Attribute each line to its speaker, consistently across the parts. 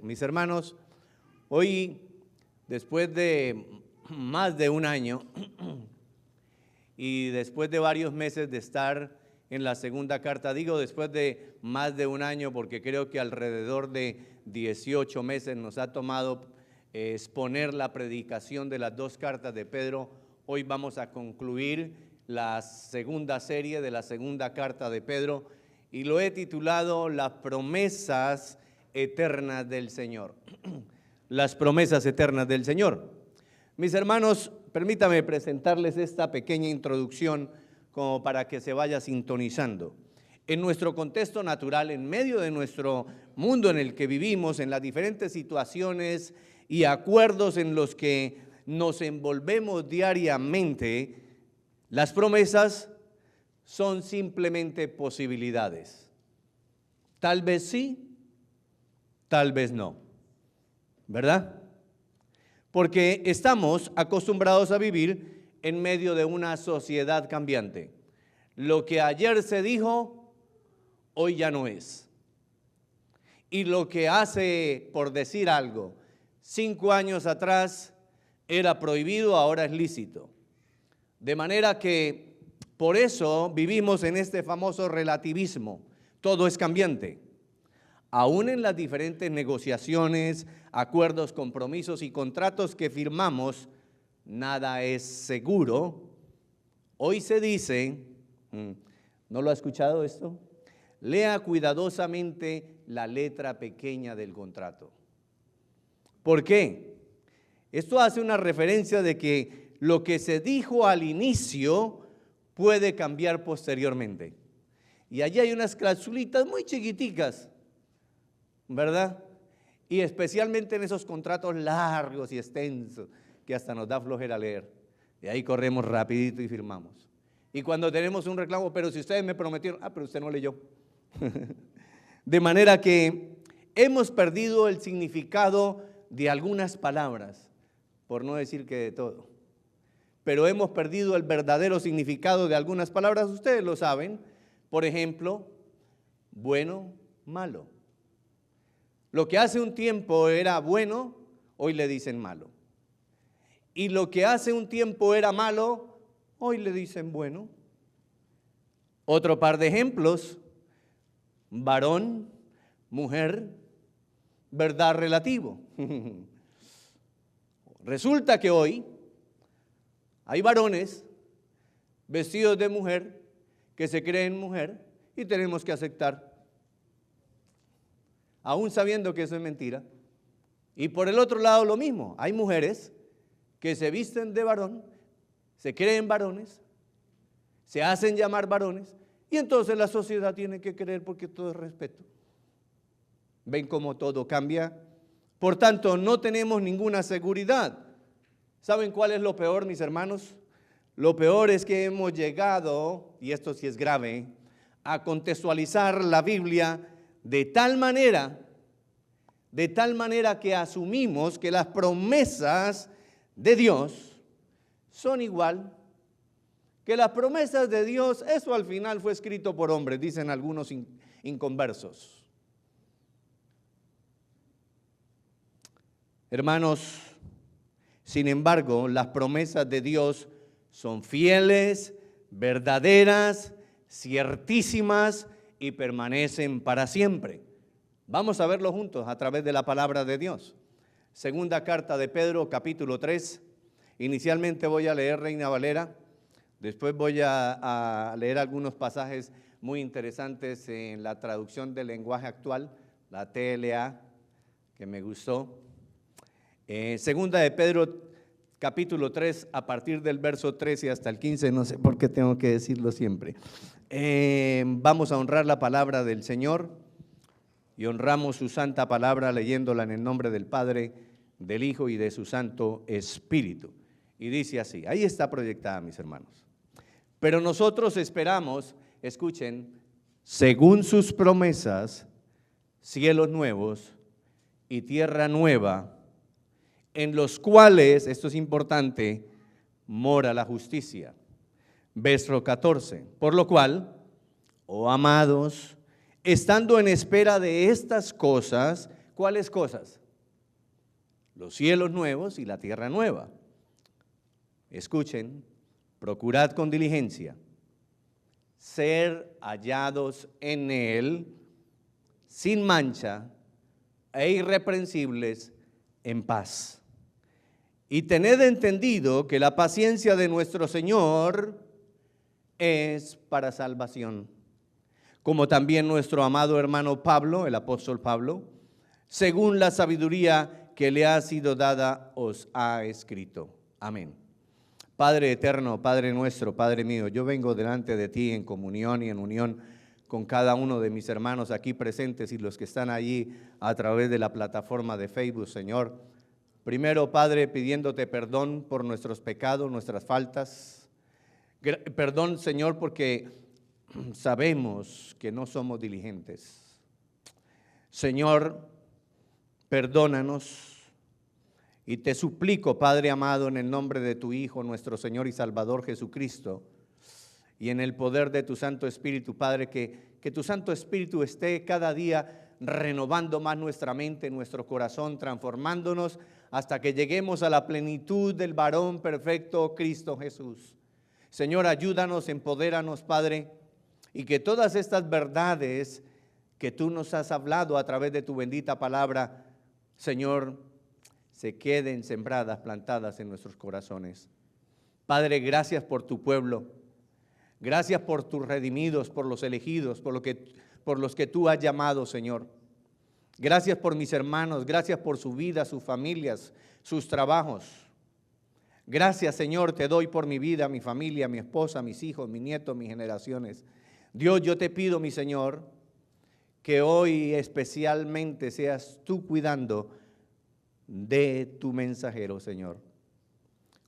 Speaker 1: Mis hermanos, hoy, después de más de un año y después de varios meses de estar en la segunda carta, digo después de más de un año porque creo que alrededor de 18 meses nos ha tomado exponer la predicación de las dos cartas de Pedro. Hoy vamos a concluir la segunda serie de la segunda carta de Pedro y lo he titulado Las promesas eternas del Señor. Las promesas eternas del Señor. Mis hermanos, permítame presentarles esta pequeña introducción como para que se vaya sintonizando. En nuestro contexto natural, en medio de nuestro mundo en el que vivimos, en las diferentes situaciones y acuerdos en los que nos envolvemos diariamente, las promesas son simplemente posibilidades. Tal vez sí, tal vez no, ¿verdad? Porque estamos acostumbrados a vivir en medio de una sociedad cambiante. Lo que ayer se dijo, hoy ya no es. Y lo que hace, por decir algo, 5 años atrás era prohibido, ahora es lícito. De manera que por eso vivimos en este famoso relativismo. Todo es cambiante. Aún en las diferentes negociaciones, acuerdos, compromisos y contratos que firmamos, nada es seguro. Hoy se dice, ¿no lo ha escuchado esto? Lea cuidadosamente la letra pequeña del contrato. ¿Por qué? Esto hace una referencia de que lo que se dijo al inicio puede cambiar posteriormente. Y allí hay unas clausulitas muy chiquiticas, ¿verdad? Y especialmente en esos contratos largos y extensos que hasta nos da flojera leer. Y ahí corremos rapidito y firmamos. Y cuando tenemos un reclamo, pero si ustedes me prometieron, pero usted no leyó. De manera que hemos perdido el significado de algunas palabras, por no decir que de todo. Pero hemos perdido el verdadero significado de algunas palabras, ustedes lo saben. Por ejemplo, bueno, malo. Lo que hace un tiempo era bueno, hoy le dicen malo. Y lo que hace un tiempo era malo, hoy le dicen bueno. Otro par de ejemplos, varón, mujer, verdad relativo. Resulta que hoy hay varones vestidos de mujer que se creen mujer y tenemos que aceptar, aún sabiendo que eso es mentira. Y por el otro lado lo mismo, hay mujeres que se visten de varón, se creen varones, se hacen llamar varones y entonces la sociedad tiene que creer porque todo es respeto. ¿Ven cómo todo cambia? Por tanto, no tenemos ninguna seguridad. ¿Saben cuál es lo peor, mis hermanos? Lo peor es que hemos llegado, y esto sí es grave, a contextualizar la Biblia de tal manera que asumimos que las promesas de Dios son igual, que las promesas de Dios, eso al final fue escrito por hombres, dicen algunos inconversos. Hermanos, sin embargo, las promesas de Dios son fieles, verdaderas, ciertísimas y permanecen para siempre. Vamos a verlo juntos a través de la palabra de Dios. Segunda carta de Pedro, capítulo 3. Inicialmente voy a leer Reina Valera, después voy a leer algunos pasajes muy interesantes en la traducción del lenguaje actual, la TLA, que me gustó. Segunda de Pedro, capítulo 3, a partir del verso 13 hasta el 15, no sé por qué tengo que decirlo siempre. Vamos a honrar la palabra del Señor y honramos su santa palabra leyéndola en el nombre del Padre, del Hijo y de su Santo Espíritu. Y dice así, ahí está proyectada, mis hermanos. Pero nosotros esperamos, escuchen, según sus promesas, cielos nuevos y tierra nueva, en los cuales, esto es importante, mora la justicia. Verso 14, por lo cual, oh amados, estando en espera de estas cosas, ¿Cuáles cosas? Los cielos nuevos y la tierra nueva. Escuchen, procurad con diligencia ser hallados en él sin mancha e irreprensibles en paz. Y tened entendido que la paciencia de nuestro Señor es para salvación, como también nuestro amado hermano Pablo, el apóstol Pablo, según la sabiduría que le ha sido dada, os ha escrito. Amén. Padre eterno, Padre nuestro, Padre mío, yo vengo delante de ti en comunión y en unión con cada uno de mis hermanos aquí presentes y los que están allí a través de la plataforma de Facebook, Señor. Primero, Padre, pidiéndote perdón por nuestros pecados, nuestras faltas. Perdón, Señor, porque sabemos que no somos diligentes. Señor, perdónanos. Y te suplico, Padre amado, en el nombre de tu Hijo, nuestro Señor y Salvador Jesucristo, y en el poder de tu Santo Espíritu, Padre, que tu Santo Espíritu esté cada día renovando más nuestra mente, nuestro corazón, transformándonos hasta que lleguemos a la plenitud del varón perfecto, Cristo Jesús. Señor, ayúdanos, empodéranos, Padre, y que todas estas verdades que tú nos has hablado a través de tu bendita palabra, Señor, se queden sembradas, plantadas en nuestros corazones. Padre, gracias por tu pueblo. Gracias por tus redimidos, por los elegidos, por los que tú has llamado, Señor. Gracias por mis hermanos, gracias por su vida, sus familias, sus trabajos. Gracias, Señor, te doy por mi vida, mi familia, mi esposa, mis hijos, mis nietos, mis generaciones. Dios, yo te pido, mi Señor, que hoy especialmente seas tú cuidando de tu mensajero, Señor.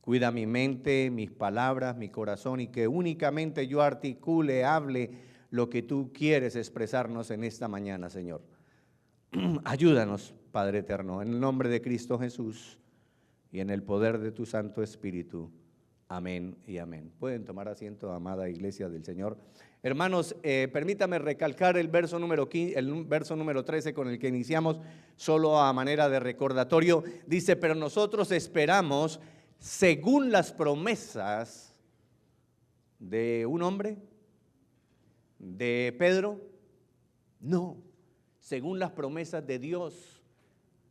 Speaker 1: Cuida mi mente, mis palabras, mi corazón, y que únicamente yo articule, hable lo que tú quieres expresarnos en esta mañana, Señor. Ayúdanos, Padre eterno, en el nombre de Cristo Jesús y en el poder de tu Santo Espíritu. Amén y amén. Pueden tomar asiento, amada iglesia del Señor. Hermanos, permítame recalcar el verso número 13 con el que iniciamos, solo a manera de recordatorio. Dice, pero nosotros esperamos según las promesas de un hombre, de Pedro. No, según las promesas de Dios.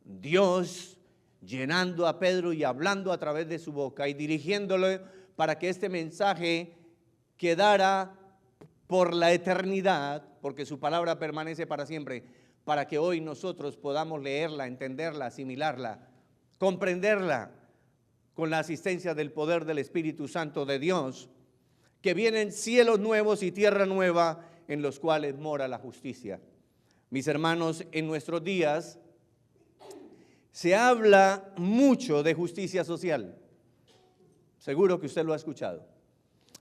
Speaker 1: Dios llenando a Pedro y hablando a través de su boca y dirigiéndole para que este mensaje quedara por la eternidad, porque su palabra permanece para siempre, para que hoy nosotros podamos leerla, entenderla, asimilarla, comprenderla con la asistencia del poder del Espíritu Santo de Dios, que vienen cielos nuevos y tierra nueva en los cuales mora la justicia. Mis hermanos, en nuestros días se habla mucho de justicia social. Seguro que usted lo ha escuchado.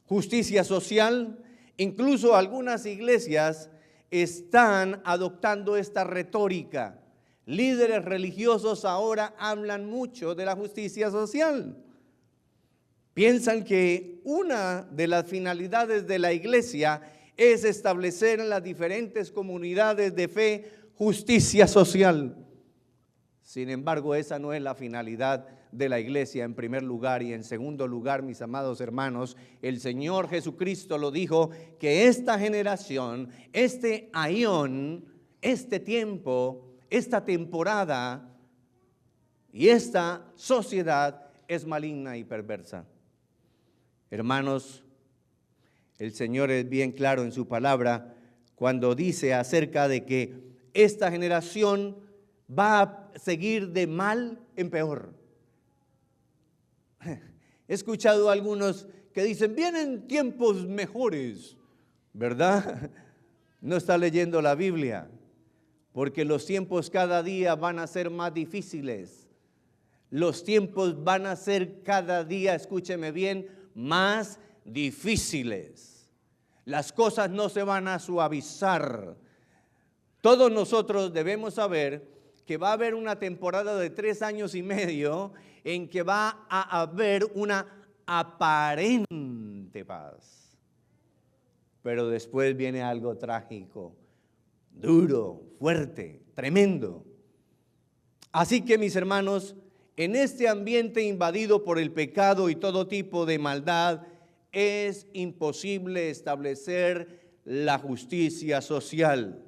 Speaker 1: Justicia social, incluso algunas iglesias están adoptando esta retórica. Líderes religiosos ahora hablan mucho de la justicia social. Piensan que una de las finalidades de la iglesia es establecer en las diferentes comunidades de fe justicia social. Sin embargo, esa no es la finalidad de la iglesia en primer lugar. Y en segundo lugar, mis amados hermanos, el Señor Jesucristo lo dijo, que esta generación, este aión, este tiempo, esta temporada y esta sociedad es maligna y perversa. Hermanos, el Señor es bien claro en su palabra cuando dice acerca de que esta generación va a seguir de mal en peor. He escuchado a algunos que dicen, vienen tiempos mejores, ¿verdad? No está leyendo la Biblia, porque los tiempos cada día van a ser más difíciles. Los tiempos van a ser cada día, escúcheme bien, más difíciles. Las cosas no se van a suavizar. Todos nosotros debemos saber que va a haber una temporada de 3 años y medio en que va a haber una aparente paz. Pero después viene algo trágico, duro, fuerte, tremendo. Así que, mis hermanos, en este ambiente invadido por el pecado y todo tipo de maldad, es imposible establecer la justicia social.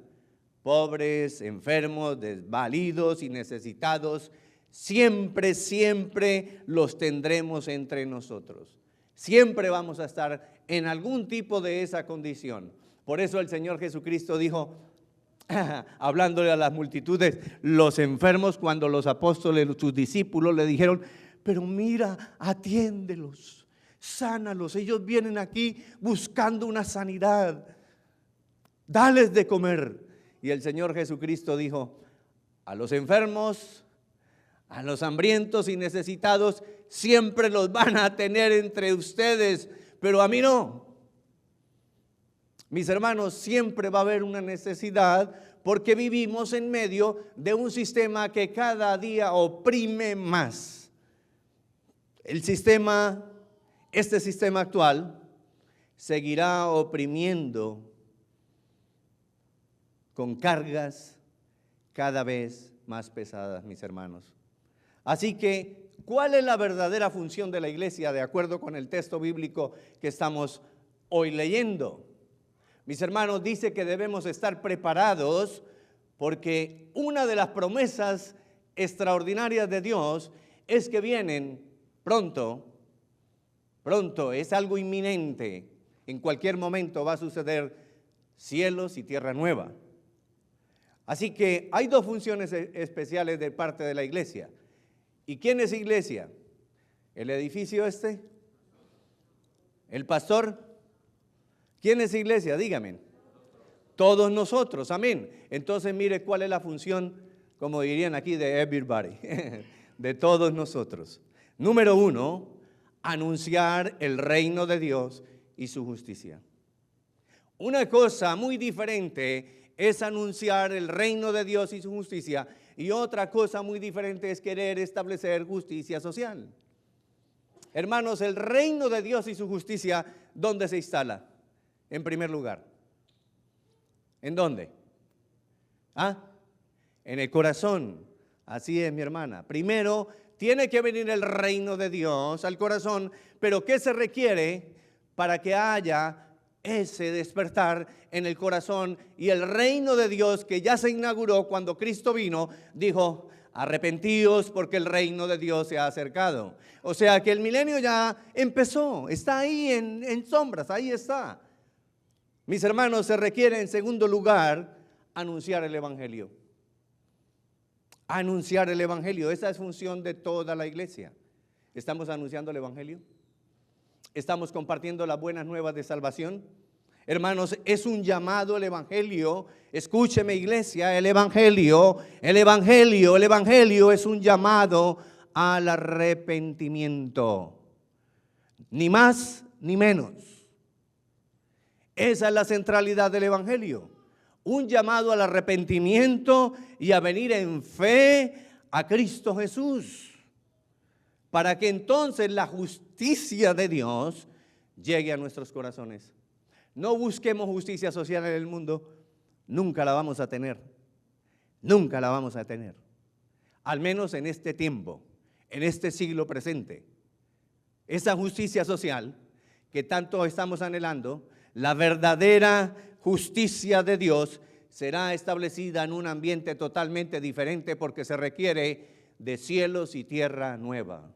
Speaker 1: Pobres, enfermos, desvalidos y necesitados, siempre, siempre los tendremos entre nosotros. Siempre vamos a estar en algún tipo de esa condición. Por eso el Señor Jesucristo dijo, hablándole a las multitudes, los enfermos, cuando los apóstoles, sus discípulos le dijeron, pero mira, atiéndelos, sánalos, ellos vienen aquí buscando una sanidad, dales de comer. Y el Señor Jesucristo dijo, a los enfermos, a los hambrientos y necesitados, siempre los van a tener entre ustedes, pero a mí no. Mis hermanos, siempre va a haber una necesidad porque vivimos en medio de un sistema que cada día oprime más. Este sistema actual seguirá oprimiendo con cargas cada vez más pesadas, mis hermanos. Así que, ¿cuál es la verdadera función de la iglesia de acuerdo con el texto bíblico que estamos hoy leyendo? Mis hermanos, dice que debemos estar preparados porque una de las promesas extraordinarias de Dios es que vienen pronto, es algo inminente. En cualquier momento va a suceder cielos y tierra nueva. Así que hay dos funciones especiales de parte de la iglesia. ¿Y quién es iglesia? ¿El edificio este? ¿El pastor? ¿Quién es iglesia? Dígame. Todos nosotros, amén. Entonces mire cuál es la función, como dirían aquí, de everybody, de todos nosotros. Número 1, anunciar el reino de Dios y su justicia. Una cosa muy diferente es anunciar el reino de Dios y su justicia, y otra cosa muy diferente es querer establecer justicia social. Hermanos, el reino de Dios y su justicia, ¿dónde se instala? En primer lugar, ¿en dónde? En el corazón. Así es, mi hermana. Primero tiene que venir el reino de Dios al corazón, pero ¿qué se requiere para que haya ese despertar en el corazón? Y el reino de Dios, que ya se inauguró cuando Cristo vino, dijo, arrepentíos porque el reino de Dios se ha acercado. O sea que el milenio ya empezó, está ahí en sombras, ahí está. Mis hermanos, se requiere en segundo lugar anunciar el evangelio. Anunciar el evangelio, esa es función de toda la iglesia. ¿Estamos anunciando el evangelio? ¿Estamos compartiendo las buenas nuevas de salvación? Hermanos, es un llamado el evangelio. Escúcheme, iglesia, el evangelio es un llamado al arrepentimiento. Ni más ni menos. Esa es la centralidad del evangelio. Un llamado al arrepentimiento y a venir en fe a Cristo Jesús, para que entonces la justicia de Dios llegue a nuestros corazones. No busquemos justicia social en el mundo, nunca la vamos a tener, nunca la vamos a tener, al menos en este tiempo, en este siglo presente. Esa justicia social que tanto estamos anhelando, la verdadera justicia de Dios, será establecida en un ambiente totalmente diferente porque se requiere de cielos y tierra nueva.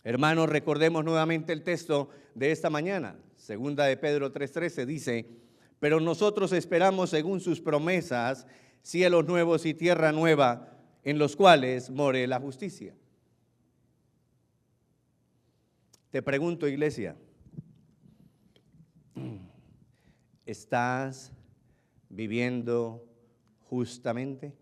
Speaker 1: Hermanos, recordemos nuevamente el texto de esta mañana. Segunda de Pedro 3:13 dice, pero nosotros esperamos según sus promesas cielos nuevos y tierra nueva en los cuales more la justicia. Te pregunto, iglesia, ¿estás viviendo justamente?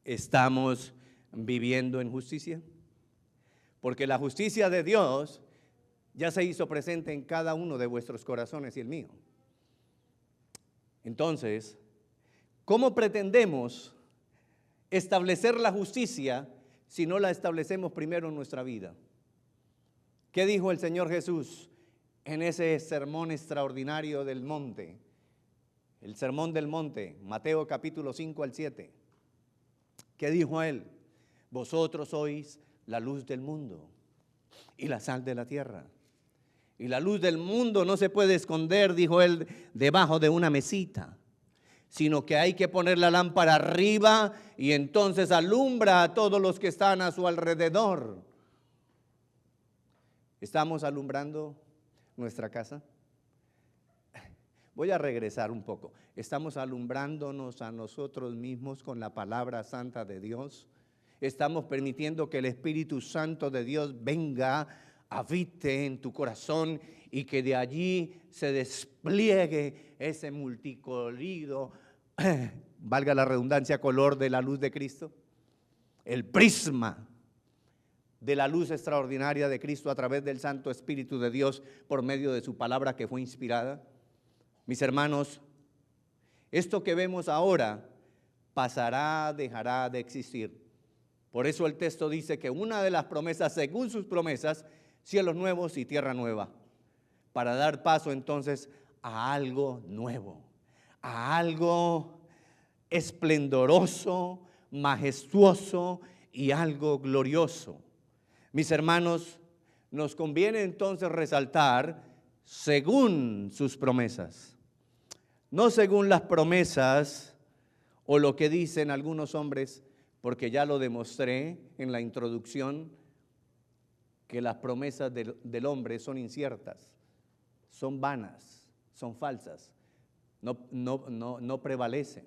Speaker 1: ¿Estamos viviendo en justicia? Porque la justicia de Dios ya se hizo presente en cada uno de vuestros corazones y el mío. Entonces, ¿cómo pretendemos establecer la justicia si no la establecemos primero en nuestra vida? ¿Qué dijo el Señor Jesús en ese sermón extraordinario del monte? el Sermón del Monte, Mateo capítulo 5 al 7. ¿Qué dijo él? Vosotros sois la luz del mundo y la sal de la tierra. Y la luz del mundo no se puede esconder, dijo él, debajo de una mesita, sino que hay que poner la lámpara arriba y entonces alumbra a todos los que están a su alrededor. ¿Estamos alumbrando nuestra casa? Voy a regresar un poco. ¿Estamos alumbrándonos a nosotros mismos con la palabra santa de Dios? ¿Estamos permitiendo que el Espíritu Santo de Dios venga, habite en tu corazón y que de allí se despliegue ese multicolorido, valga la redundancia, color de la luz de Cristo? El prisma de la luz extraordinaria de Cristo a través del Santo Espíritu de Dios por medio de su palabra que fue inspirada. Mis hermanos, esto que vemos ahora pasará, dejará de existir. Por eso el texto dice que una de las promesas, según sus promesas, cielos nuevos y tierra nueva, para dar paso entonces a algo nuevo, a algo esplendoroso, majestuoso y algo glorioso. Mis hermanos, nos conviene entonces resaltar según sus promesas, no según las promesas o lo que dicen algunos hombres, porque ya lo demostré en la introducción, que las promesas del hombre son inciertas, son vanas, son falsas, no prevalecen.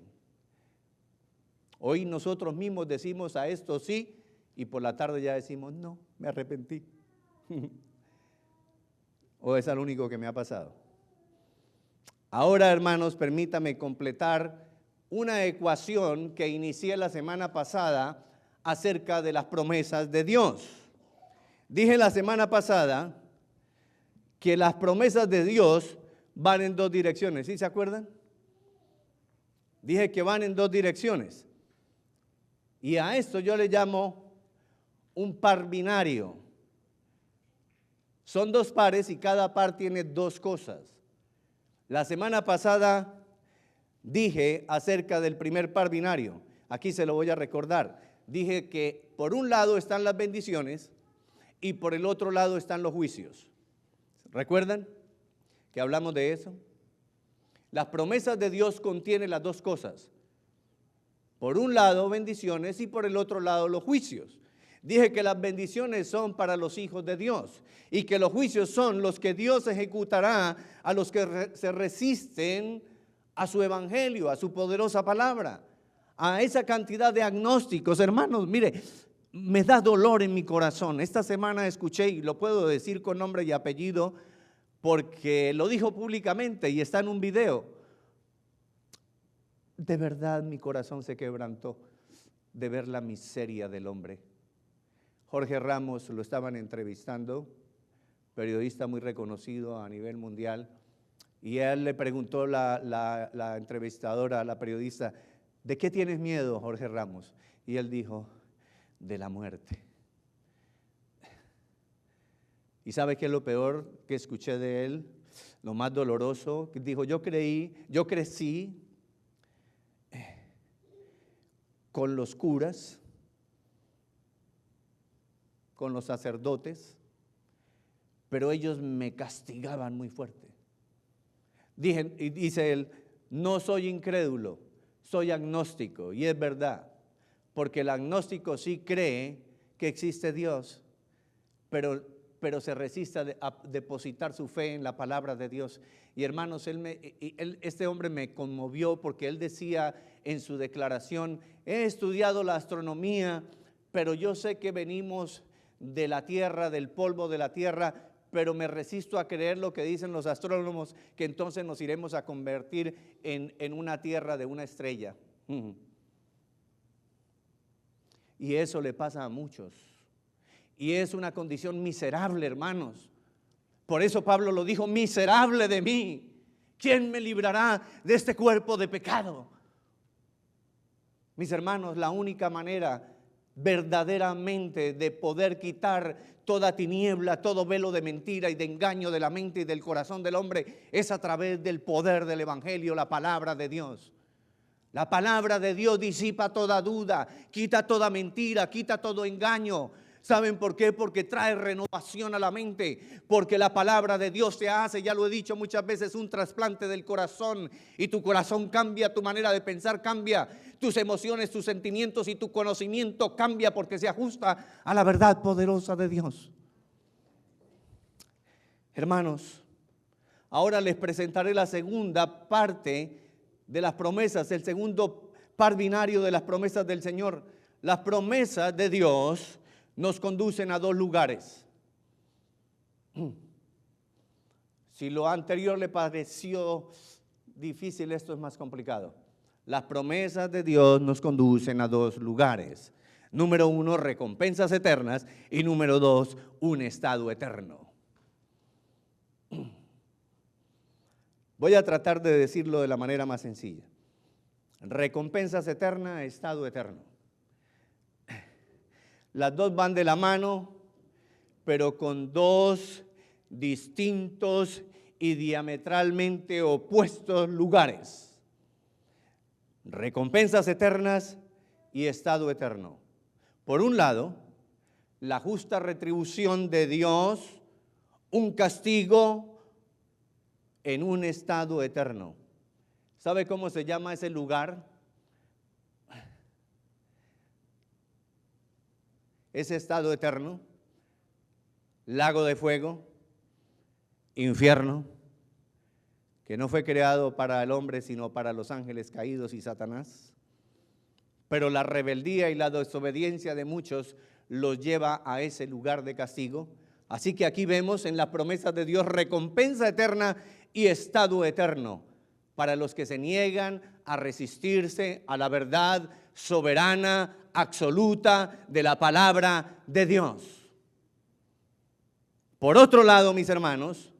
Speaker 1: Hoy nosotros mismos decimos a esto sí y por la tarde ya decimos no, me arrepentí. ¿O es lo único que me ha pasado? Ahora, hermanos, permítame completar una ecuación que inicié la semana pasada acerca de las promesas de Dios. Dije la semana pasada que las promesas de Dios van en dos direcciones, ¿sí se acuerdan? Dije que van en dos direcciones. Y a esto yo le llamo un par binario. Son dos pares y cada par tiene dos cosas. La semana pasada dije acerca del primer par binario. Aquí se lo voy a recordar. Dije que por un lado están las bendiciones y por el otro lado están los juicios. ¿Recuerdan que hablamos de eso? Las promesas de Dios contienen las dos cosas. Por un lado bendiciones y por el otro lado los juicios. Dije que las bendiciones son para los hijos de Dios y que los juicios son los que Dios ejecutará a los que se resisten a su evangelio, a su poderosa palabra, a esa cantidad de agnósticos. Hermanos, mire, me da dolor en mi corazón. Esta semana escuché, y lo puedo decir con nombre y apellido, porque lo dijo públicamente y está en un video. De verdad mi corazón se quebrantó de ver la miseria del hombre. Jorge Ramos lo estaban entrevistando, periodista muy reconocido a nivel mundial, y él le preguntó la entrevistadora, la periodista, ¿de qué tienes miedo, Jorge Ramos? Y él dijo, de la muerte. ¿Y sabe qué es lo peor que escuché de él? Lo más doloroso, que dijo, yo crecí con los curas, con los sacerdotes, pero ellos me castigaban muy fuerte. Dice él, no soy incrédulo, soy agnóstico, y es verdad, porque el agnóstico sí cree que existe Dios, pero se resiste a depositar su fe en la palabra de Dios. Y hermanos, este hombre me conmovió porque él decía en su declaración, he estudiado la astronomía, pero yo sé que venimos de la tierra, del polvo de la tierra, pero me resisto a creer lo que dicen los astrónomos, que entonces nos iremos a convertir en una tierra de una estrella. Y eso le pasa a muchos. Y es una condición miserable, hermanos. Por eso Pablo lo dijo, miserable de mí. ¿Quién me librará de este cuerpo de pecado? Mis hermanos, la única manera verdaderamente de poder quitar toda tiniebla, todo velo de mentira y de engaño de la mente y del corazón del hombre, es a través del poder del Evangelio, la palabra de Dios. La palabra de Dios disipa toda duda, quita toda mentira, quita todo engaño. ¿Saben por qué? Porque trae renovación a la mente, porque la palabra de Dios te hace, ya lo he dicho muchas veces, un trasplante del corazón, y tu corazón cambia, tu manera de pensar cambia, tus emociones, tus sentimientos y tu conocimiento cambia porque se ajusta a la verdad poderosa de Dios. Hermanos, ahora les presentaré la segunda parte de las promesas, el segundo par binario de las promesas del Señor. Las promesas de Dios nos conducen a dos lugares. Si lo anterior le pareció difícil, esto es más complicado. Las promesas de Dios nos conducen a dos lugares. Número uno, recompensas eternas, y número dos, un estado eterno. Voy a tratar de decirlo de la manera más sencilla. Recompensas eternas, estado eterno. Las dos van de la mano, pero con dos distintos y diametralmente opuestos lugares. Recompensas eternas y estado eterno. Por un lado, la justa retribución de Dios, un castigo en un estado eterno. ¿Sabe cómo se llama ese lugar? Ese estado eterno, lago de fuego, infierno, que no fue creado para el hombre, sino para los ángeles caídos y Satanás. Pero la rebeldía y la desobediencia de muchos los lleva a ese lugar de castigo. Así que aquí vemos en las promesas de Dios recompensa eterna y estado eterno para los que se niegan a resistirse a la verdad soberana, absoluta de la palabra de Dios. Por otro lado, mis hermanos,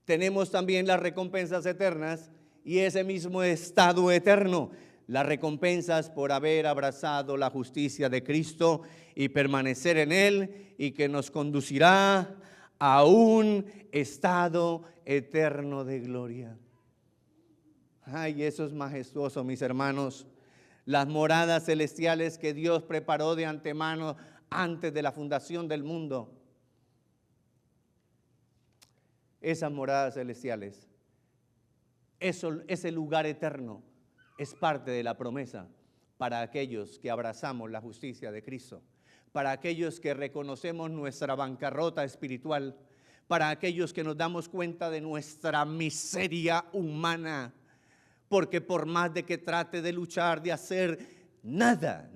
Speaker 1: tenemos también las recompensas eternas y ese mismo estado eterno. Las recompensas por haber abrazado la justicia de Cristo y permanecer en Él, y que nos conducirá a un estado eterno de gloria. Ay, eso es majestuoso, mis hermanos. Las moradas celestiales que Dios preparó de antemano antes de la fundación del mundo. Esas moradas celestiales, ese lugar eterno, es parte de la promesa para aquellos que abrazamos la justicia de Cristo, para aquellos que reconocemos nuestra bancarrota espiritual, para aquellos que nos damos cuenta de nuestra miseria humana, porque por más de que trate de luchar, de hacer nada,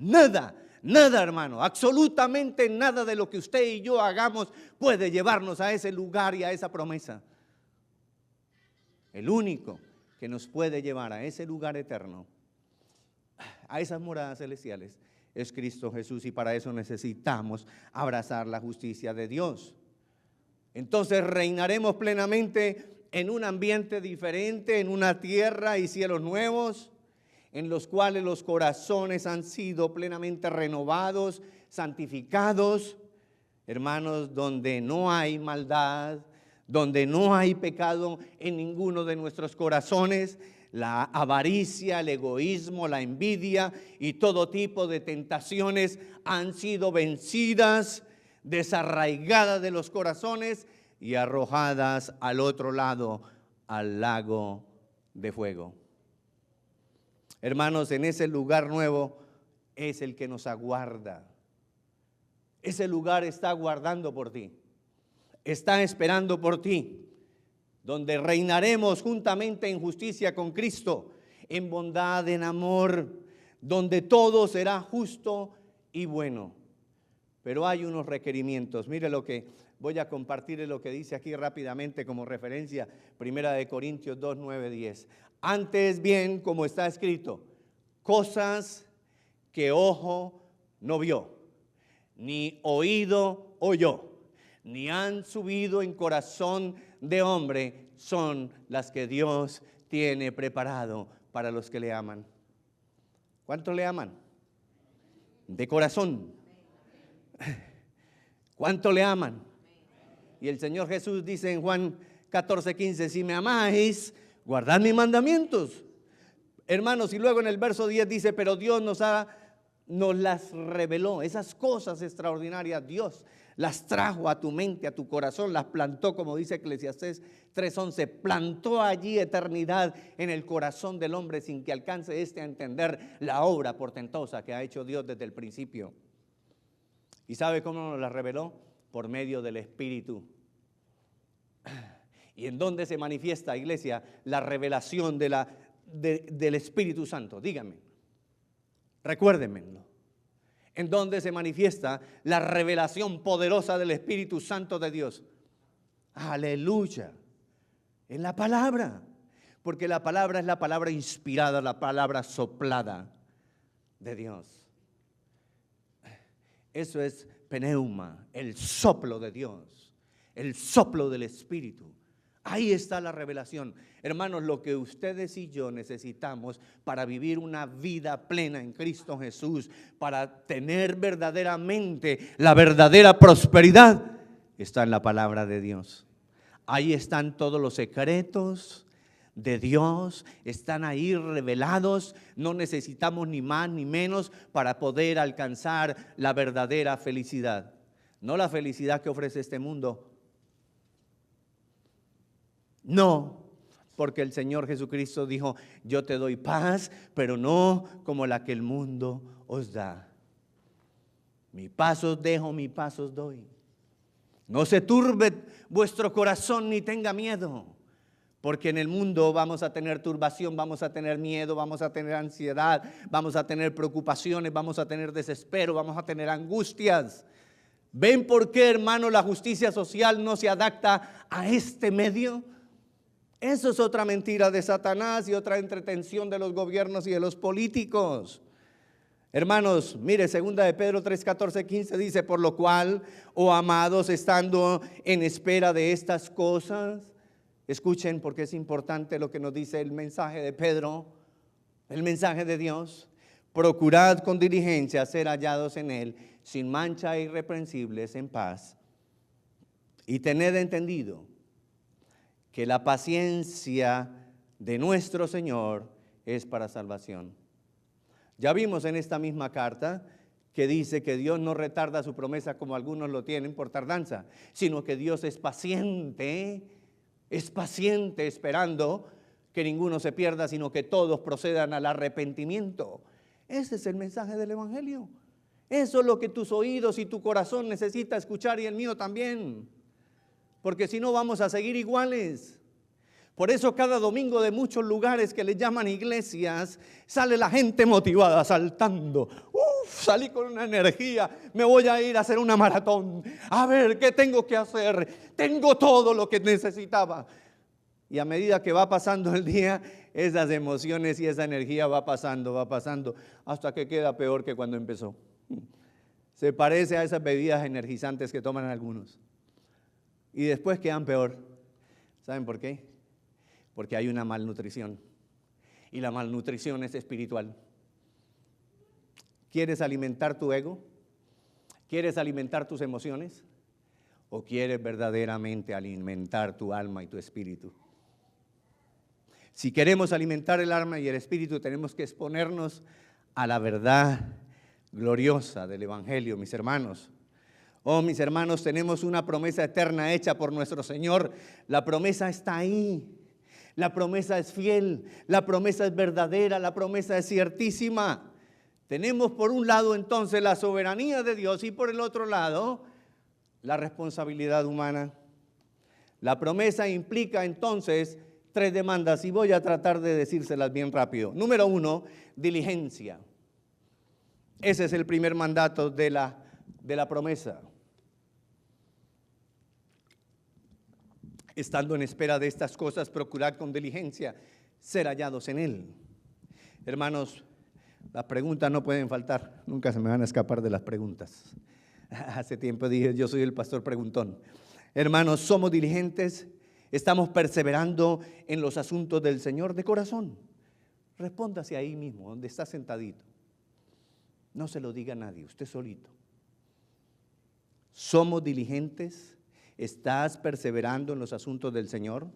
Speaker 1: hermano, absolutamente nada de lo que usted y yo hagamos puede llevarnos a ese lugar y a esa promesa. El único que nos puede llevar a ese lugar eterno, a esas moradas celestiales, es Cristo Jesús, y para eso necesitamos abrazar la justicia de Dios. Entonces reinaremos plenamente en un ambiente diferente, en una tierra y cielos nuevos, en los cuales los corazones han sido plenamente renovados, santificados, hermanos, donde no hay maldad, donde no hay pecado en ninguno de nuestros corazones. La avaricia, el egoísmo, la envidia y todo tipo de tentaciones han sido vencidas, desarraigadas de los corazones y arrojadas al otro lado, al lago de fuego. Hermanos, en ese lugar nuevo es el que nos aguarda. Ese lugar está aguardando por ti, está esperando por ti, donde reinaremos juntamente en justicia con Cristo, en bondad, en amor, donde todo será justo y bueno. Pero hay unos requerimientos. Mire lo que voy a compartir, lo que dice aquí rápidamente como referencia, 1 Corintios 2, 9, 10. Antes bien, como está escrito, cosas que ojo no vio, ni oído oyó, ni han subido en corazón de hombre, son las que Dios tiene preparado para los que le aman. ¿Cuántos le aman? De corazón. ¿Cuánto le aman? Y el Señor Jesús dice en Juan 14:15, si me amáis, guardad mis mandamientos. Hermanos, y luego en el verso 10 dice, pero Dios nos las reveló, esas cosas extraordinarias, Dios las trajo a tu mente, a tu corazón, las plantó, como dice Eclesiastés 3:11, plantó allí eternidad en el corazón del hombre sin que alcance a entender la obra portentosa que ha hecho Dios desde el principio. ¿Y sabe cómo nos las reveló? Por medio del Espíritu. ¿Y en dónde se manifiesta, iglesia, la revelación del Espíritu Santo? Díganme, recuérdenmelo. ¿En dónde se manifiesta la revelación poderosa del Espíritu Santo de Dios? Aleluya. En la palabra. Porque la palabra es la palabra inspirada, la palabra soplada de Dios. Eso es pneuma, el soplo de Dios, el soplo del Espíritu. Ahí está la revelación. Hermanos, lo que ustedes y yo necesitamos para vivir una vida plena en Cristo Jesús, para tener verdaderamente la verdadera prosperidad, está en la palabra de Dios. Ahí están todos los secretos de Dios, están ahí revelados. No necesitamos ni más ni menos para poder alcanzar la verdadera felicidad. No la felicidad que ofrece este mundo. No, porque el Señor Jesucristo dijo, yo te doy paz, pero no como la que el mundo os da. Mi paz os dejo, mi paz os doy. No se turbe vuestro corazón ni tenga miedo, porque en el mundo vamos a tener turbación, vamos a tener miedo, vamos a tener ansiedad, vamos a tener preocupaciones, vamos a tener desespero, vamos a tener angustias. ¿Ven por qué, hermano, la justicia social no se adapta a este medio? Eso es otra mentira de Satanás y otra entretención de los gobiernos y de los políticos. Hermanos, mire, 2 de Pedro 3:14-15 dice, por lo cual, oh amados, estando en espera de estas cosas, escuchen porque es importante lo que nos dice el mensaje de Pedro, el mensaje de Dios. Procurad con diligencia ser hallados en él, sin mancha e irreprensibles, en paz. Y tened entendido que la paciencia de nuestro Señor es para salvación. Ya vimos en esta misma carta que dice que Dios no retarda su promesa como algunos lo tienen por tardanza, sino que Dios es paciente esperando que ninguno se pierda, sino que todos procedan al arrepentimiento. Ese es el mensaje del Evangelio. Eso es lo que tus oídos y tu corazón necesita escuchar, y el mío también. Porque si no vamos a seguir iguales. Por eso cada domingo de muchos lugares que le llaman iglesias, sale la gente motivada, saltando. Salí con una energía, me voy a ir a hacer una maratón. A ver, ¿qué tengo que hacer? Tengo todo lo que necesitaba. Y a medida que va pasando el día, esas emociones y esa energía va pasando, hasta que queda peor que cuando empezó. Se parece a esas bebidas energizantes que toman algunos. Y después quedan peor. ¿Saben por qué? Porque hay una malnutrición. Y la malnutrición es espiritual. ¿Quieres alimentar tu ego? ¿Quieres alimentar tus emociones? ¿O quieres verdaderamente alimentar tu alma y tu espíritu? Si queremos alimentar el alma y el espíritu, tenemos que exponernos a la verdad gloriosa del Evangelio, mis hermanos. Oh, mis hermanos, tenemos una promesa eterna hecha por nuestro Señor. La promesa está ahí. La promesa es fiel, la promesa es verdadera, la promesa es ciertísima. Tenemos por un lado entonces la soberanía de Dios y por el otro lado la responsabilidad humana. La promesa implica entonces 3 demandas y voy a tratar de decírselas bien rápido. Número 1, diligencia. Ese es el primer mandato de la promesa. Estando en espera de estas cosas, procurad con diligencia ser hallados en él. Hermanos, las preguntas no pueden faltar. Nunca se me van a escapar de las preguntas. Hace tiempo dije, yo soy el pastor preguntón. Hermanos, somos diligentes, estamos perseverando en los asuntos del Señor de corazón. Respóndase ahí mismo, donde está sentadito. No se lo diga a nadie, usted solito. ¿Somos diligentes? ¿Estás perseverando en los asuntos del Señor?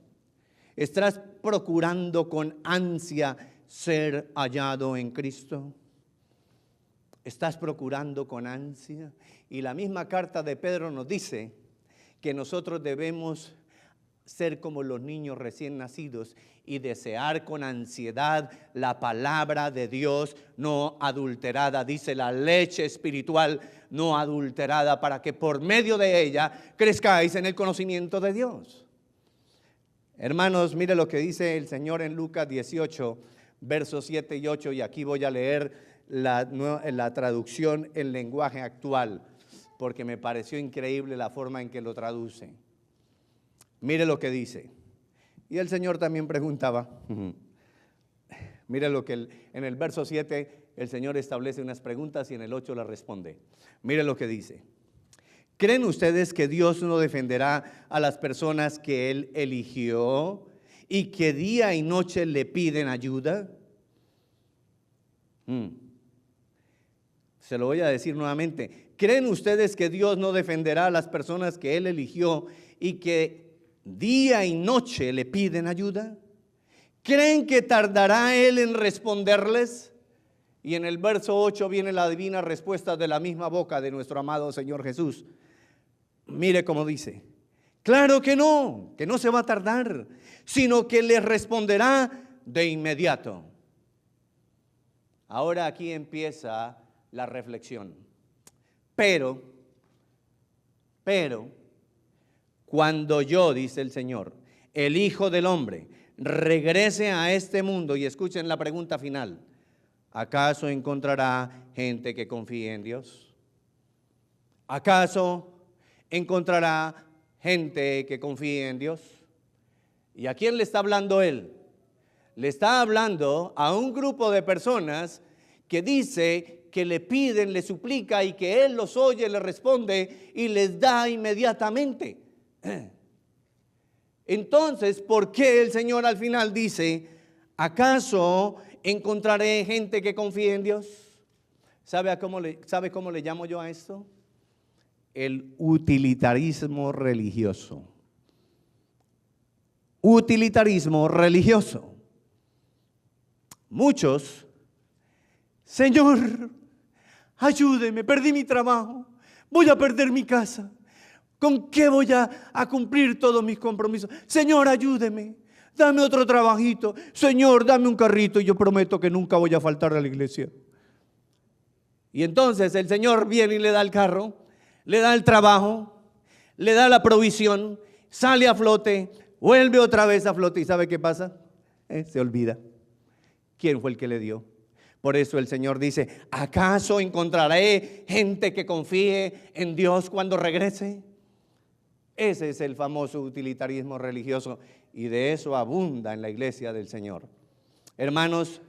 Speaker 1: ¿Estás procurando con ansia ser hallado en Cristo? ¿Estás procurando con ansia? Y la misma carta de Pedro nos dice que nosotros debemos ser como los niños recién nacidos y desear con ansiedad la palabra de Dios no adulterada, dice la leche espiritual no adulterada, para que por medio de ella crezcáis en el conocimiento de Dios. Hermanos, mire lo que dice el Señor en Lucas 18, versos 7 y 8, y aquí voy a leer la traducción en lenguaje actual, porque me pareció increíble la forma en que lo traduce. Mire lo que dice. Y el Señor también preguntaba. Mire lo que en el verso 7 el Señor establece unas preguntas y en el 8 las responde. Mire lo que dice. ¿Creen ustedes que Dios no defenderá a las personas que Él eligió y que día y noche le piden ayuda? Se lo voy a decir nuevamente. ¿Creen ustedes que Dios no defenderá a las personas que Él eligió y que día y noche le piden ayuda? ¿Creen que tardará Él en responderles? Y en el verso 8 viene la divina respuesta de la misma boca de nuestro amado Señor Jesús. Mire cómo dice. Claro que no se va a tardar, sino que les responderá de inmediato. Ahora aquí empieza la reflexión. Pero, cuando yo, dice el Señor, el Hijo del Hombre, regrese a este mundo, y escuchen la pregunta final, ¿acaso encontrará gente que confíe en Dios? ¿Acaso encontrará gente que confíe en Dios? ¿Y a quién le está hablando Él? Le está hablando a un grupo de personas que dice que le piden, le suplica y que Él los oye, les responde y les da inmediatamente. Entonces, ¿por qué el Señor al final dice, ¿acaso encontraré gente que confíe en Dios? ¿Sabe cómo le llamo yo a esto? El utilitarismo religioso. Utilitarismo religioso. Muchos, Señor, ayúdeme, perdí mi trabajo, voy a perder mi casa. ¿Con qué voy a cumplir todos mis compromisos? Señor, ayúdeme, dame otro trabajito. Señor, dame un carrito y yo prometo que nunca voy a faltar a la iglesia. Y entonces el Señor viene y le da el carro, le da el trabajo, le da la provisión, sale a flote, vuelve otra vez a flote. ¿Y sabe qué pasa? Se olvida. ¿Quién fue el que le dio? Por eso el Señor dice, ¿acaso encontraré gente que confíe en Dios cuando regrese? Ese es el famoso utilitarismo religioso y de eso abunda en la iglesia del Señor. Hermanos,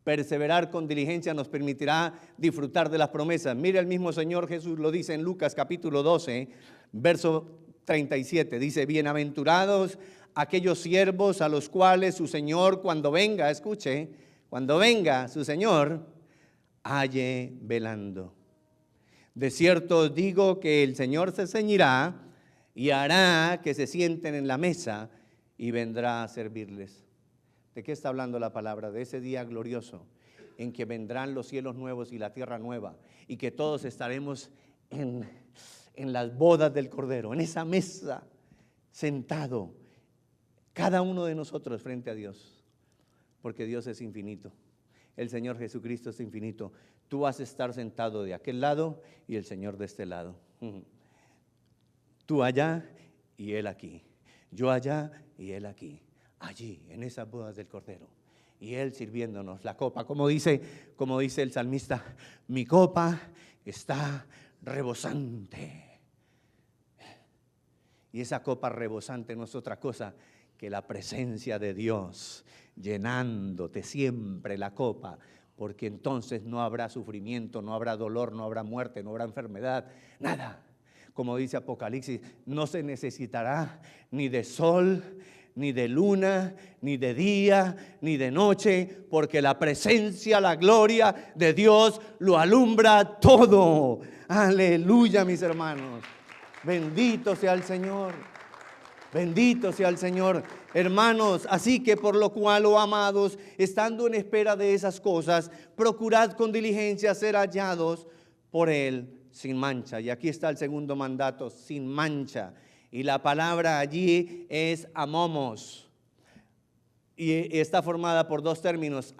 Speaker 1: perseverar con diligencia nos permitirá disfrutar de las promesas. Mire, el mismo Señor Jesús lo dice en Lucas capítulo 12, verso 37. Dice, bienaventurados aquellos siervos a los cuales su Señor cuando venga, escuche, cuando venga su Señor, halle velando. De cierto os digo que el Señor se ceñirá y hará que se sienten en la mesa y vendrá a servirles. ¿De qué está hablando la palabra? De ese día glorioso en que vendrán los cielos nuevos y la tierra nueva y que todos estaremos en las bodas del Cordero, en esa mesa, sentado, cada uno de nosotros frente a Dios, porque Dios es infinito. El Señor Jesucristo es infinito. Tú vas a estar sentado de aquel lado y el Señor de este lado. Tú allá y Él aquí. Yo allá y Él aquí. Allí, en esas bodas del Cordero. Y Él sirviéndonos la copa. Como dice el salmista, mi copa está rebosante. Y esa copa rebosante no es otra cosa que la presencia de Dios llenándote siempre la copa, porque entonces no habrá sufrimiento, no habrá dolor, no habrá muerte, no habrá enfermedad, nada. Como dice Apocalipsis, no se necesitará ni de sol, ni de luna, ni de día, ni de noche, porque la presencia, la gloria de Dios lo alumbra todo. Aleluya, mis hermanos. Bendito sea el Señor. Bendito sea el Señor. Hermanos, así que por lo cual, oh amados, estando en espera de esas cosas, procurad con diligencia ser hallados por Él sin mancha. Y aquí está el segundo mandato, sin mancha. Y la palabra allí es amomos. Y está formada por dos términos.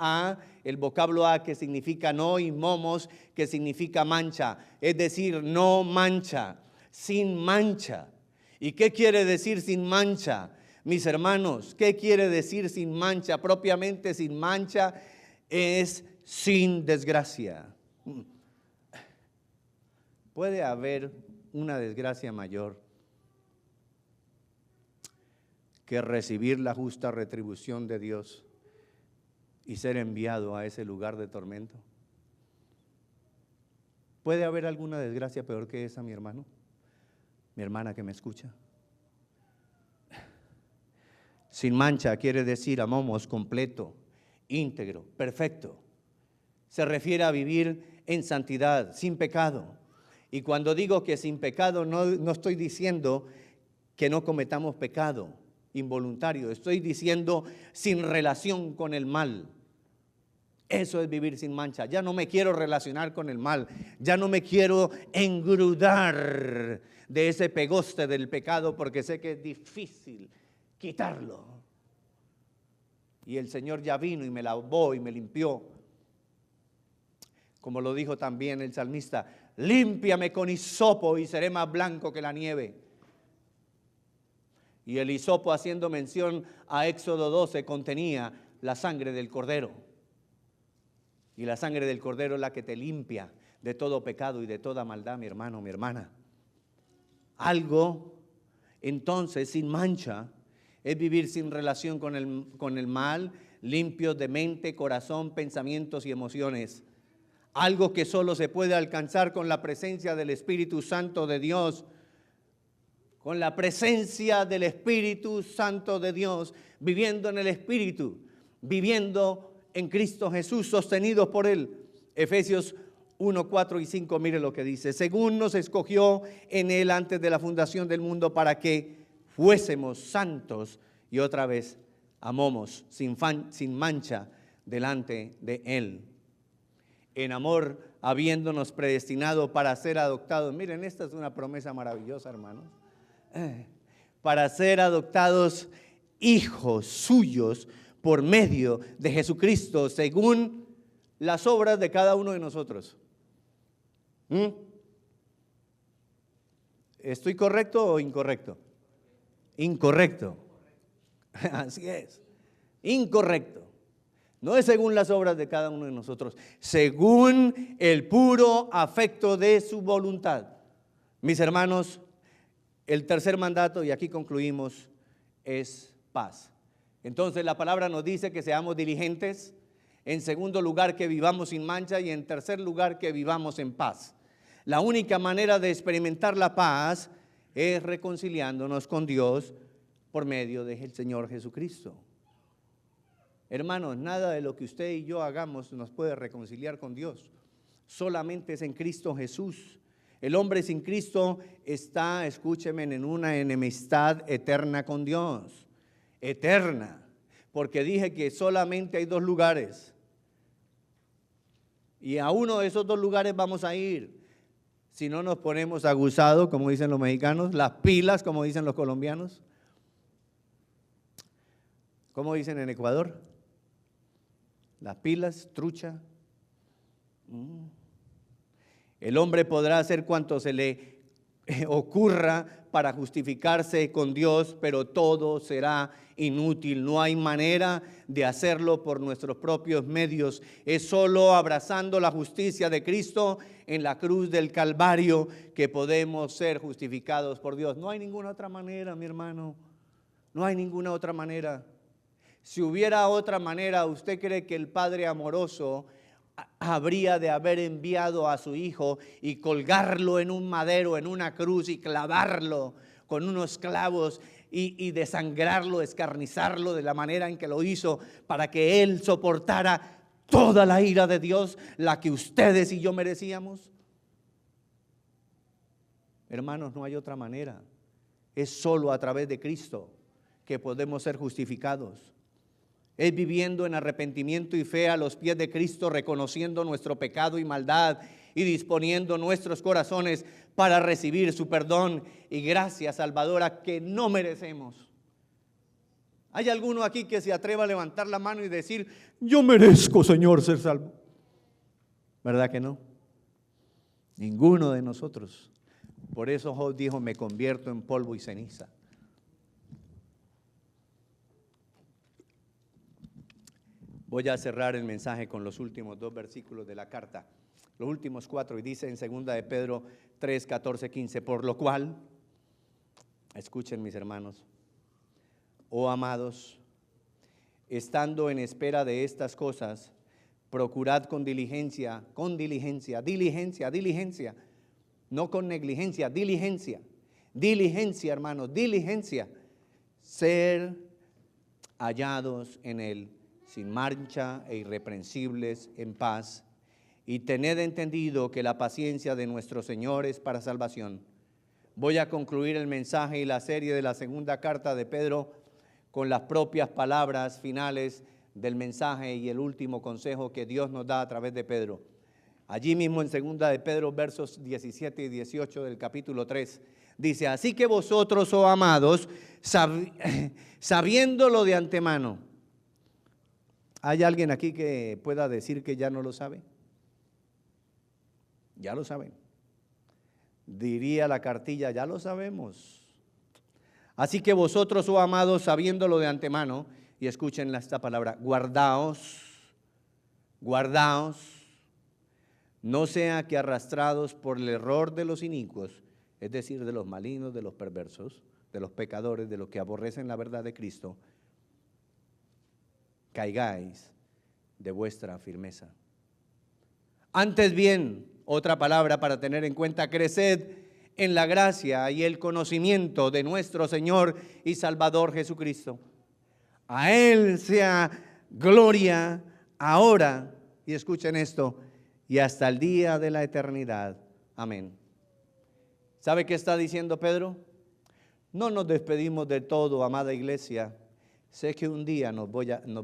Speaker 1: El vocablo a que significa no, y momos que significa mancha. Es decir, no mancha, sin mancha. ¿Y qué quiere decir sin mancha? Mis hermanos, ¿qué quiere decir sin mancha? Propiamente sin mancha es sin desgracia. ¿Puede haber una desgracia mayor que recibir la justa retribución de Dios y ser enviado a ese lugar de tormento? ¿Puede haber alguna desgracia peor que esa, mi hermano? Mi hermana que me escucha. Sin mancha quiere decir amomos, completo, íntegro, perfecto. Se refiere a vivir en santidad, sin pecado. Y cuando digo que sin pecado, no estoy diciendo que no cometamos pecado involuntario. Estoy diciendo sin relación con el mal. Eso es vivir sin mancha. Ya no me quiero relacionar con el mal. Ya no me quiero engrudar de ese pegoste del pecado porque sé que es difícil quitarlo. Y el Señor ya vino y me lavó y me limpió. Como lo dijo también el salmista, límpiame con hisopo y seré más blanco que la nieve. Y el hisopo, haciendo mención a Éxodo 12, contenía la sangre del cordero. Y la sangre del cordero es la que te limpia de todo pecado y de toda maldad, mi hermano, mi hermana. Algo, entonces, sin mancha, es vivir sin relación con el mal, limpio de mente, corazón, pensamientos y emociones. Algo que solo se puede alcanzar con la presencia del Espíritu Santo de Dios. Con la presencia del Espíritu Santo de Dios, viviendo en el Espíritu, viviendo en Cristo Jesús, sostenidos por Él. Efesios 1, 4 y 5, mire lo que dice. Según nos escogió en Él antes de la fundación del mundo para que fuésemos santos, y otra vez amomos, sin mancha delante de Él. En amor, habiéndonos predestinado para ser adoptados. Miren, esta es una promesa maravillosa, hermanos. Para ser adoptados hijos suyos por medio de Jesucristo, según las obras de cada uno de nosotros. ¿Estoy correcto o incorrecto? Incorrecto. Así es. Incorrecto. No es según las obras de cada uno de nosotros, según el puro afecto de su voluntad. Mis hermanos, el tercer mandato, y aquí concluimos, es paz. Entonces la palabra nos dice que seamos diligentes. En segundo lugar, que vivamos sin mancha. Y en tercer lugar, que vivamos en paz. La única manera de experimentar la paz es reconciliándonos con Dios por medio del Señor Jesucristo. Hermanos, nada de lo que usted y yo hagamos nos puede reconciliar con Dios. Solamente es en Cristo Jesús. El hombre sin Cristo está, escúcheme, en una enemistad eterna con Dios. Eterna. Porque dije que solamente hay dos lugares. Y a uno de esos dos lugares vamos a ir. Si no nos ponemos aguzados, como dicen los mexicanos, las pilas, como dicen los colombianos. ¿Cómo dicen en Ecuador? Las pilas, trucha. El hombre podrá hacer cuanto se le ocurra para justificarse con Dios, pero todo será inútil. No hay manera de hacerlo por nuestros propios medios. Es solo abrazando la justicia de Cristo en la cruz del Calvario que podemos ser justificados por Dios. No hay ninguna otra manera, mi hermano. No hay ninguna otra manera. Si hubiera otra manera, ¿usted cree que el Padre amoroso habría de haber enviado a su Hijo y colgarlo en un madero, en una cruz, y clavarlo con unos clavos y desangrarlo, escarnizarlo de la manera en que lo hizo para que Él soportara toda la ira de Dios, la que ustedes y yo merecíamos? Hermanos, no hay otra manera. Es solo a través de Cristo que podemos ser justificados. Es viviendo en arrepentimiento y fe a los pies de Cristo, reconociendo nuestro pecado y maldad y disponiendo nuestros corazones para recibir su perdón y gracia salvadora que no merecemos. ¿Hay alguno aquí que se atreva a levantar la mano y decir: yo merezco, Señor, ser salvo? ¿Verdad que no? Ninguno de nosotros. Por eso Job dijo: me convierto en polvo y ceniza. Voy a cerrar el mensaje con los últimos 2 versículos de la carta, los últimos 4, y dice en 2 de Pedro 3, 14, 15, por lo cual, escuchen mis hermanos, oh amados, estando en espera de estas cosas, procurad con diligencia, no con negligencia, diligencia, hermanos, diligencia, ser hallados en Él, sin mancha e irreprensibles, en paz, y tened entendido que la paciencia de nuestro Señor es para salvación. Voy a concluir el mensaje y la serie de la segunda carta de Pedro con las propias palabras finales del mensaje y el último consejo que Dios nos da a través de Pedro. Allí mismo en 2 de Pedro, versos 17 y 18 del capítulo 3, dice: así que vosotros, oh amados, sabiéndolo de antemano. ¿Hay alguien aquí que pueda decir que ya no lo sabe? Ya lo saben. Diría la cartilla: ya lo sabemos. Así que vosotros, oh amados, sabiéndolo de antemano, y escuchen esta palabra, guardaos, no sea que arrastrados por el error de los inicuos, es decir, de los malignos, de los perversos, de los pecadores, de los que aborrecen la verdad de Cristo, caigáis de vuestra firmeza. Antes bien, otra palabra para tener en cuenta, creced en la gracia y el conocimiento de nuestro Señor y Salvador Jesucristo. A Él sea gloria ahora, y escuchen esto, y hasta el día de la eternidad. Amén. ¿Sabe qué está diciendo Pedro? No nos despedimos de todo, amada iglesia. Sé que un día nos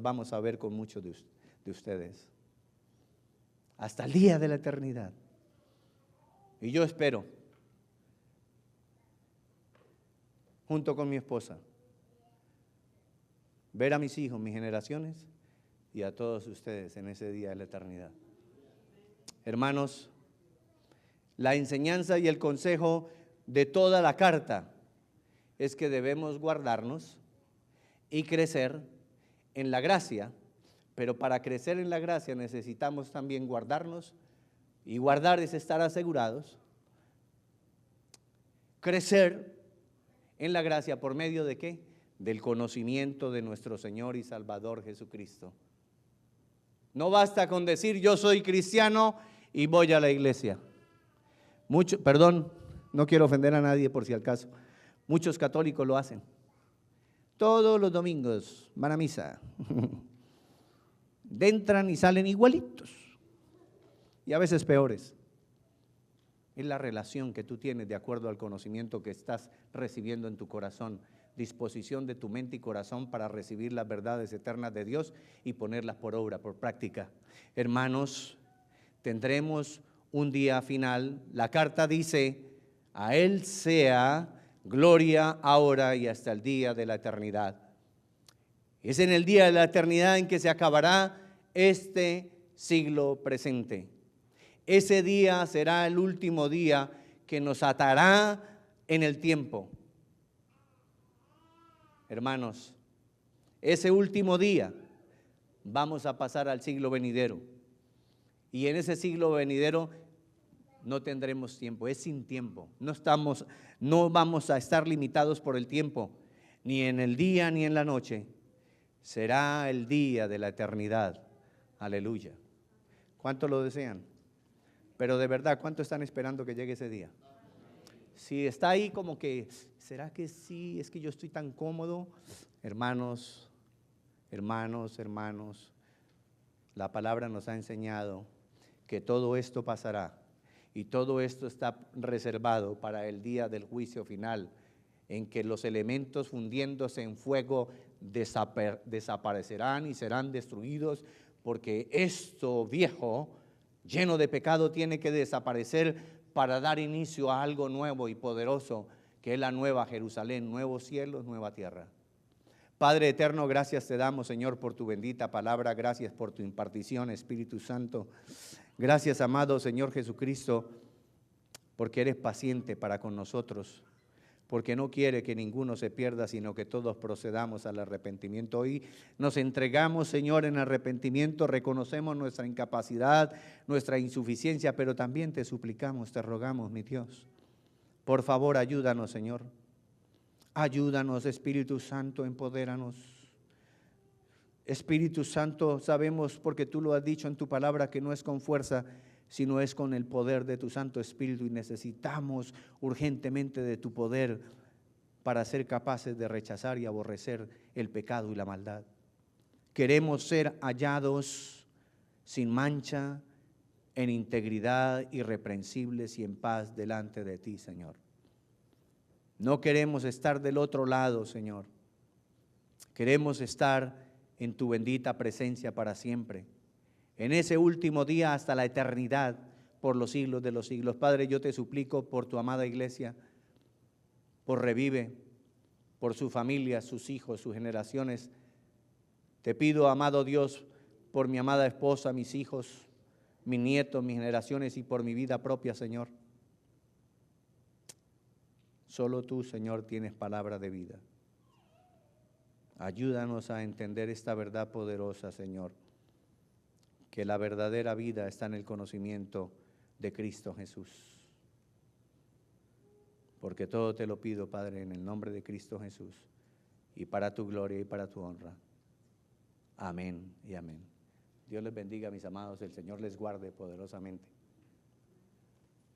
Speaker 1: vamos a ver con muchos de ustedes. Hasta el día de la eternidad. Y yo espero, junto con mi esposa, ver a mis hijos, mis generaciones y a todos ustedes en ese día de la eternidad. Hermanos, la enseñanza y el consejo de toda la carta es que debemos guardarnos y crecer en la gracia, pero para crecer en la gracia necesitamos también guardarnos, y guardar es estar asegurados. Crecer en la gracia por medio de ¿qué? Del conocimiento de nuestro Señor y Salvador Jesucristo. No basta con decir yo soy cristiano y voy a la iglesia. Perdón, no quiero ofender a nadie por si al caso. Muchos católicos lo hacen. Todos los domingos van a misa. Entran y salen igualitos. Y a veces peores. Es la relación que tú tienes de acuerdo al conocimiento que estás recibiendo en tu corazón. Disposición de tu mente y corazón para recibir las verdades eternas de Dios y ponerlas por obra, por práctica. Hermanos, tendremos un día final. La carta dice: a Él sea gloria ahora y hasta el día de la eternidad. Es en el día de la eternidad en que se acabará este siglo presente. Ese día será el último día que nos atará en el tiempo. Hermanos, ese último día vamos a pasar al siglo venidero. Y en ese siglo venidero no tendremos tiempo, es sin tiempo. No vamos a estar limitados por el tiempo, ni en el día ni en la noche. Será el día de la eternidad. Aleluya. ¿Cuánto lo desean? Pero de verdad, ¿cuánto están esperando que llegue ese día? Si está ahí como que, ¿será que sí? Es que yo estoy tan cómodo. Hermanos, hermanos, la palabra nos ha enseñado que todo esto pasará y todo esto está reservado para el día del juicio final, en que los elementos fundiéndose en fuego desaparecerán y serán destruidos, porque esto viejo, lleno de pecado, tiene que desaparecer para dar inicio a algo nuevo y poderoso, que es la nueva Jerusalén, nuevos cielos, nueva tierra. Padre eterno, gracias te damos, Señor, por tu bendita palabra, gracias por tu impartición, Espíritu Santo. Gracias, amado Señor Jesucristo, porque eres paciente para con nosotros, porque no quiere que ninguno se pierda, sino que todos procedamos al arrepentimiento. Hoy nos entregamos, Señor, en arrepentimiento, reconocemos nuestra incapacidad, nuestra insuficiencia, pero también te suplicamos, te rogamos, mi Dios, por favor, ayúdanos, Señor. Ayúdanos, Espíritu Santo, empodéranos. Espíritu Santo, sabemos porque tú lo has dicho en tu palabra que no es con fuerza, sino es con el poder de tu Santo Espíritu, y necesitamos urgentemente de tu poder para ser capaces de rechazar y aborrecer el pecado y la maldad. Queremos ser hallados sin mancha, en integridad, irreprensibles y en paz delante de ti, Señor. No queremos estar del otro lado, Señor. Queremos estar en tu bendita presencia para siempre, en ese último día hasta la eternidad, por los siglos de los siglos. Padre, yo te suplico por tu amada iglesia, por Revive, por su familia, sus hijos, sus generaciones. Te pido, amado Dios, por mi amada esposa, mis hijos, mis nietos, mis generaciones y por mi vida propia, Señor. Solo tú, Señor, tienes palabra de vida. Ayúdanos a entender esta verdad poderosa, Señor, que la verdadera vida está en el conocimiento de Cristo Jesús. Porque todo te lo pido, Padre, en el nombre de Cristo Jesús, y para tu gloria y para tu honra. Amén y amén. Dios les bendiga, mis amados, el Señor les guarde poderosamente.